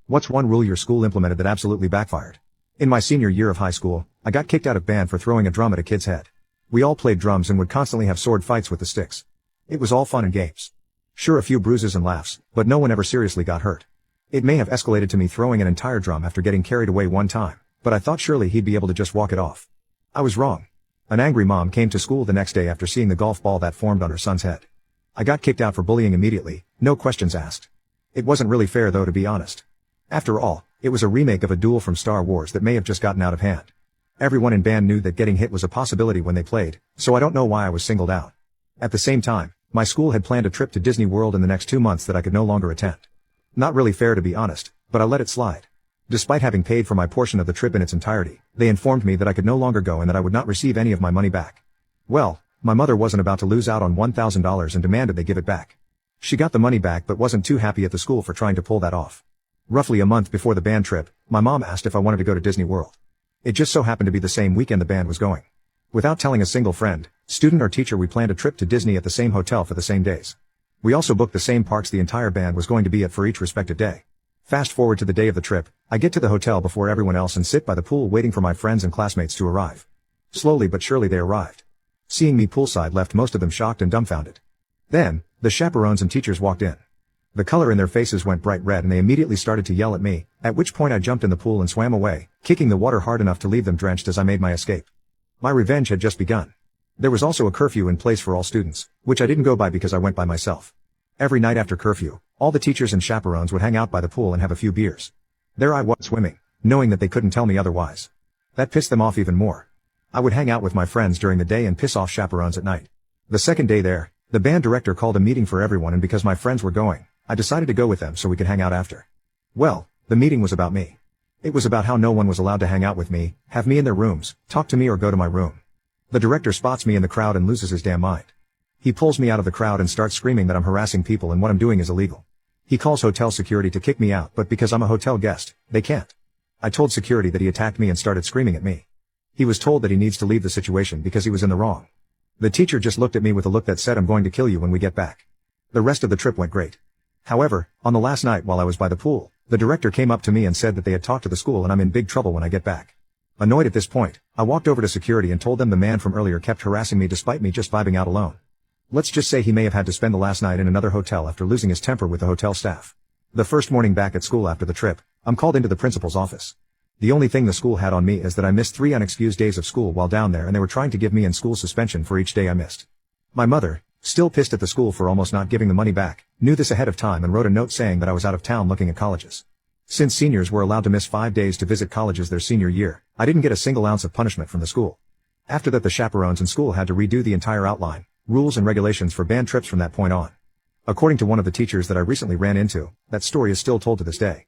What's one rule your school implemented that absolutely backfired? In my senior year of high school, I got kicked out of band for throwing a drum at a kid's head. We all played drums and would constantly have sword fights with the sticks. It was all fun and games. Sure, a few bruises and laughs, but no one ever seriously got hurt. It may have escalated to me throwing an entire drum after getting carried away one time, but I thought surely he'd be able to just walk it off. I was wrong. An angry mom came to school the next day after seeing the golf ball that formed on her son's head. I got kicked out for bullying immediately, no questions asked. It wasn't really fair though, to be honest. After all, it was a remake of a duel from Star Wars that may have just gotten out of hand. Everyone in band knew that getting hit was a possibility when they played, so I don't know why I was singled out. At the same time, my school had planned a trip to Disney World in the next 2 months that I could no longer attend. Not really fair, to be honest, but I let it slide. Despite having paid for my portion of the trip in its entirety, they informed me that I could no longer go and that I would not receive any of my money back. Well, my mother wasn't about to lose out on $1,000 and demanded they give it back. She got the money back but wasn't too happy at the school for trying to pull that off. Roughly a month before the band trip, my mom asked if I wanted to go to Disney World. It just so happened to be the same weekend the band was going. Without telling a single friend, student or teacher, we planned a trip to Disney at the same hotel for the same days. We also booked the same parks the entire band was going to be at for each respective day. Fast forward to the day of the trip, I get to the hotel before everyone else and sit by the pool waiting for my friends and classmates to arrive. Slowly but surely they arrived. Seeing me poolside left most of them shocked and dumbfounded. Then, the chaperones and teachers walked in. The color in their faces went bright red and they immediately started to yell at me, at which point I jumped in the pool and swam away, kicking the water hard enough to leave them drenched as I made my escape. My revenge had just begun. There was also a curfew in place for all students, which I didn't go by because I went by myself. Every night after curfew, all the teachers and chaperones would hang out by the pool and have a few beers. There I was swimming, knowing that they couldn't tell me otherwise. That pissed them off even more. I would hang out with my friends during the day and piss off chaperones at night. The second day there, the band director called a meeting for everyone, and because my friends were going, I decided to go with them so we could hang out after. Well, the meeting was about me. It was about how no one was allowed to hang out with me, have me in their rooms, talk to me or go to my room. The director spots me in the crowd and loses his damn mind. He pulls me out of the crowd and starts screaming that I'm harassing people and what I'm doing is illegal. He calls hotel security to kick me out, but because I'm a hotel guest, they can't. I told security that he attacked me and started screaming at me. He was told that he needs to leave the situation because he was in the wrong. The teacher just looked at me with a look that said, "I'm going to kill you when we get back." The rest of the trip went great. However, on the last night while I was by the pool, the director came up to me and said that they had talked to the school and I'm in big trouble when I get back. Annoyed at this point, I walked over to security and told them the man from earlier kept harassing me despite me just vibing out alone. Let's just say he may have had to spend the last night in another hotel after losing his temper with the hotel staff. The first morning back at school after the trip, I'm called into the principal's office. The only thing the school had on me is that I missed 3 unexcused days of school while down there and they were trying to give me in-school suspension for each day I missed. My mother, still pissed at the school for almost not giving the money back, knew this ahead of time and wrote a note saying that I was out of town looking at colleges. Since seniors were allowed to miss 5 days to visit colleges their senior year, I didn't get a single ounce of punishment from the school. After that, the chaperones and school had to redo the entire outline, rules and regulations for band trips from that point on. According to one of the teachers that I recently ran into, that story is still told to this day.